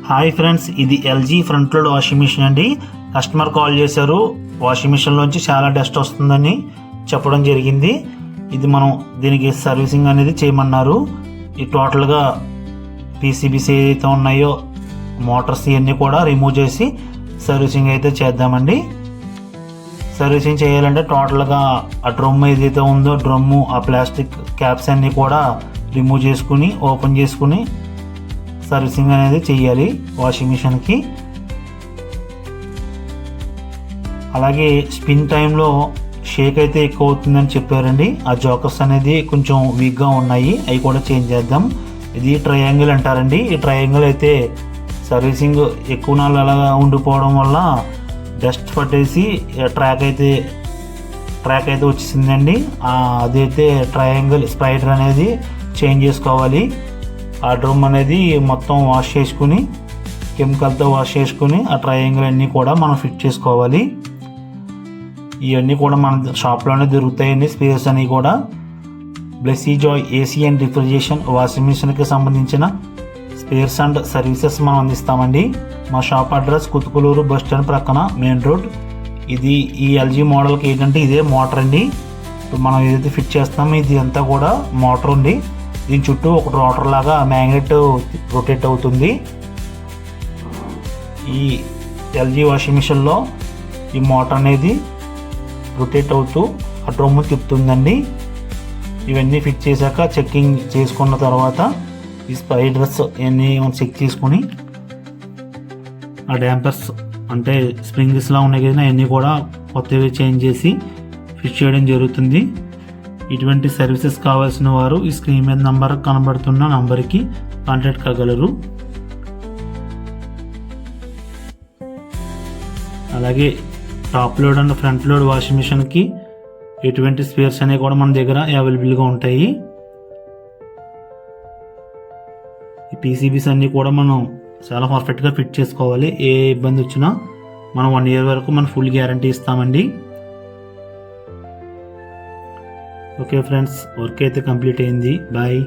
Hi friends, ఇది LG front load washing machine అండి. Customer call చేశారు, వాషింగ్ మిషన్లోంచి చాలా డస్ట్ వస్తుందని చెప్పడం జరిగింది. ఇది మనం దీనికి సర్వీసింగ్ అనేది చేయమన్నారు. ఈ టోటల్గా పీసీబీస్ ఏదైతే ఉన్నాయో మోటార్స్ ఇవన్నీ కూడా రిమూవ్ చేసి సర్వీసింగ్ అయితే చేద్దామండి. సర్వీసింగ్ చేయాలంటే టోటల్గా ఆ డ్రమ్ ఏదైతే ఉందో డ్రమ్ము, ఆ ప్లాస్టిక్ క్యాప్స్ అన్నీ కూడా రిమూవ్ చేసుకుని ఓపెన్ చేసుకుని సర్వీసింగ్ అనేది చేయాలి వాషింగ్ మిషన్కి. అలాగే స్పిన్ టైంలో షేక్ అయితే ఎక్కువ అవుతుందని చెప్పారండి. ఆ జోకర్స్ అనేది కొంచెం వీక్గా ఉన్నాయి, అవి కూడా చేంజ్ చేద్దాం. ఇది ట్రయాంగిల్ అంటారండి. ఈ ట్రయాంగిల్ అయితే సర్వీసింగ్ ఎక్కువ నాళ్ళు అలా ఉండిపోవడం వల్ల డస్ట్ పట్టేసి ట్రాక్ అయితే వచ్చేసిందండి. అదైతే ట్రయాంగిల్ స్ప్రైడర్ అనేది చేంజ్ చేసుకోవాలి. ఆ డ్రమ్ అనేది మొత్తం వాష్ చేసుకుని కెమికల్తో వాష్ చేసుకుని ఆ ట్రయాంగిల్ అన్నీ కూడా మనం ఫిట్ చేసుకోవాలి. ఇవన్నీ కూడా మన షాప్లోనే దొరుకుతాయండి. స్పేర్స్ అన్నీ కూడా Blessy Joy AC and refrigeration washing మిషన్కి సంబంధించిన స్పేర్స్ అండ్ సర్వీసెస్ మనం అందిస్తామండి. మా shop address Kutukuluru bus stand ప్రక్కన మెయిన్ రోడ్. ఇది ఈ ఎల్జీ మోడల్కి ఏంటంటే ఇదే మోటార్ అండి. ఇప్పుడు మనం ఏదైతే ఫిట్ చేస్తామో ఇది అంతా కూడా మోటార్ ఉంది. దీని చుట్టూ ఒక రోటర్ లాగా మ్యాగ్నెట్ రొటేట్ అవుతుంది. ఈ ఎల్జీ వాషింగ్ మిషన్లో ఈ మోటార్ అనేది రొటేట్ అవుతూ ఆ డ్రమ్ము తిప్పుతుందండి. ఇవన్నీ ఫిట్ చేశాక చెక్కింగ్ చేసుకున్న తర్వాత ఈ స్పైడర్స్ ఇవన్నీ చెక్ చేసుకుని ఆ డ్యాంపర్స్ అంటే స్ప్రింగ్స్లా ఉన్నాయి కదా అవన్నీ కూడా కొత్తవి చేంజ్ చేసి ఫిట్ చేయడం జరుగుతుంది. ఇటువంటి సర్వీసెస్ కావాల్సిన వారు ఈ స్క్రీన్ మీద నంబర్ కనబడుతున్న నంబర్కి కాంటాక్ట్ కాగలరు. అలాగే top load and front load washing మిషన్కి ఎటువంటి స్పేర్స్ అనేవి కూడా మన దగ్గర అవైలబుల్గా ఉంటాయి. ఈ పీసీబీస్ అన్నీ కూడా మనం చాలా పర్ఫెక్ట్గా ఫిట్ చేసుకోవాలి. ఏ ఇబ్బంది వచ్చినా మనం 1 year వరకు మనం ఫుల్ గ్యారంటీ ఇస్తామండి. ఓకే ఫ్రెండ్స్, వర్క్ అయితే కంప్లీట్ అయింది. బాయ్.